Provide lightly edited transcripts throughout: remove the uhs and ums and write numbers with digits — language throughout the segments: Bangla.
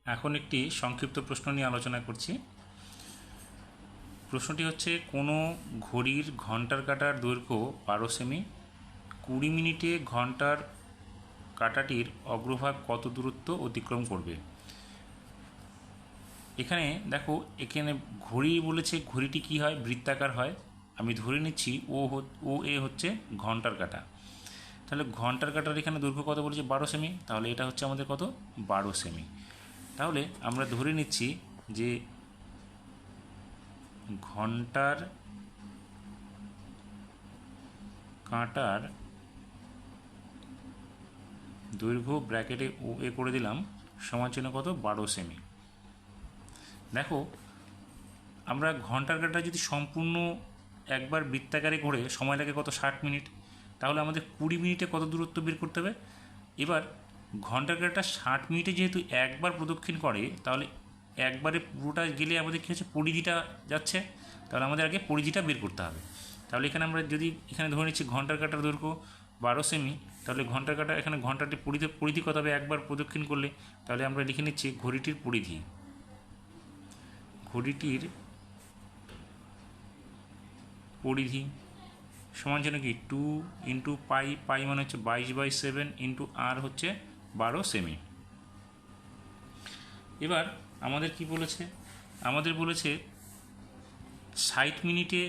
এখন একটি সংক্ষিপ্ত প্রশ্ন নিয়ে আলোচনা করছি। প্রশ্নটি হচ্ছে, কোনো ঘড়ির ঘন্টার কাঁটার দৈর্ঘ্য 12 সেমি, 20 মিনিটে ঘন্টার কাঁটাটির অগ্রভাগ কত দূরত্ব অতিক্রম করবে। এখানে দেখো, এখানে ঘড়ি বলেছে, ঘড়িটি কি হয়, বৃত্তাকার হয়। আমি ধরে নিচ্ছি ও এ হচ্ছে ঘন্টার কাঁটা। তাহলে ঘন্টার কাঁটার এখানে দৈর্ঘ্য কত বলেছে, 12 সেমি। তাহলে এটা হচ্ছে আমাদের কত, 12 সেমি। তাহলে আমরা ধরে নিচ্ছি যে ঘন্টার কাঁটার দৈর্ঘ্য ব্র্যাকেটে ও এ করে দিলাম, সমান চিহ্ন কত, 12 সেমি। দেখো, আমরা ঘন্টার কাঁটা যদি সম্পূর্ণ একবার বৃত্তাকারে ঘোরে সময় লাগে কত, 60 মিনিট। তাহলে আমাদের 20 মিনিটে কত দূরত্ব বের করতে হবে। এবার ঘন্টার কাঁটাটা 60 মিনিটে যেহেতু একবার প্রদক্ষিণ করে, তাহলে একবারে পুরোটা গেলে আমাদের কী হচ্ছে, পরিধিটা যাচ্ছে। তাহলে আমাদের আগে পরিধিটা বের করতে হবে। তাহলে এখানে আমরা যদি এখানে ধরে নিচ্ছি ঘন্টার কাঁটার দৈর্ঘ্য 12 সেমি, তাহলে ঘন্টার কাঁটা এখানে ঘন্টাটি পরিধি কত হবে একবার প্রদক্ষিণ করলে। তাহলে আমরা লিখে নিচ্ছি ঘড়িটির পরিধি সমান যেন কি 2 ইন্টু পাই মানে হচ্ছে 22/7 ইন্টু আর হচ্ছে 12 সেমি। এবার আমাদের কি বলেছে, আমাদের বলেছে 60 মিনিটে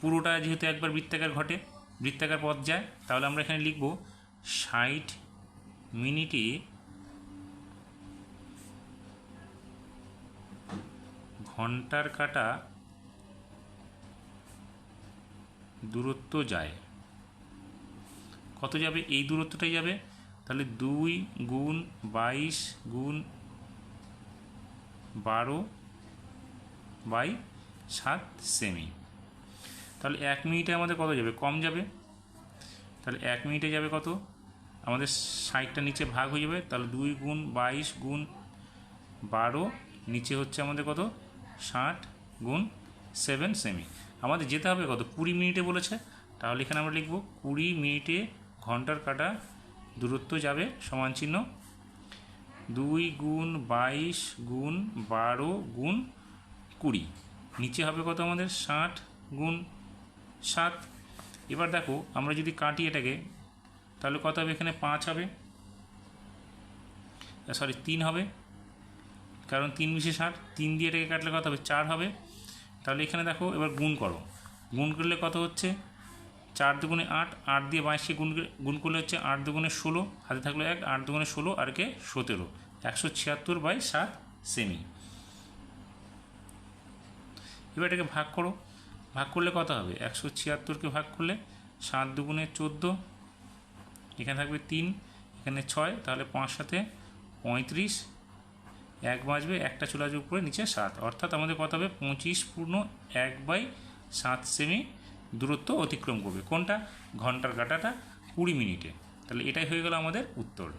পুরোটা যেহেতু একবার বৃত্তাকার পথ যায়, তাহলে আমরা এখানে লিখব 60 মিনিটে ঘন্টার কাঁটা দূরত্ব যায়। কত যাবে, এই দূরত্বটাই যাবে। তাহলে 2 গুণ 22 গুণ 12/7 সেমি। তাহলে 1 মিনিটে আমাদের কত যাবে, কম যাবে। তাহলে 1 মিনিটে যাবে কত, আমাদের 60টা নিচে ভাগ হয়ে যাবে। তাহলে 2 গুণ 22 গুণ 12, নিচে হচ্ছে আমাদের কত, 60 গুণ 7 সেমি। আমাদের যেতে হবে কত, 20 মিনিটে বলেছে। তাহলে এখানে আমরা লিখব 20 মিনিটে ঘন্টার কাঁটা দূরত্ব যাবে সমান চিহ্ন 2 গুণ 22 গুণ 12 গুণ 20, নিচে হবে কত আমাদের 60 গুণ 7। এবার দেখো, আমরা যদি কাটি এটাকে, তাহলে কত হবে, এখানে 5 হবে, 3 হবে, কারণ 3 মিশে 60, 3 দিয়ে এটাকে কাটলে কত হবে, 4 হবে। তাহলে এখানে দেখো, এবার গুণ করো, গুণ করলে কত হচ্ছে, 4 দুগুণে 8, 8 দিয়ে 22কে গুণ করলে হচ্ছে 8 দুগুণে 16, হাতে থাকলো 1, 8 দুগুণে 16 আর কে 17, 176/7 সেমি। এবার এটাকে ভাগ করো, ভাগ করলে কত হবে, 176কে ভাগ করলে 7 দুগুণে 14, এখানে থাকবে 3, এখানে 6, তাহলে 5 সাথে 35, 1 বাঁচবে, একটা চলে আসবে উপরে, নিচে 7, অর্থাৎ আমাদের কত হবে, 25/1/7 সেমি দূরত্ব অতিক্রম করবে। কোনটা, ঘন্টার কাঁটাটা 20 মিনিটে। তাহলে এটাই হয়ে গেল আমাদের উত্তর।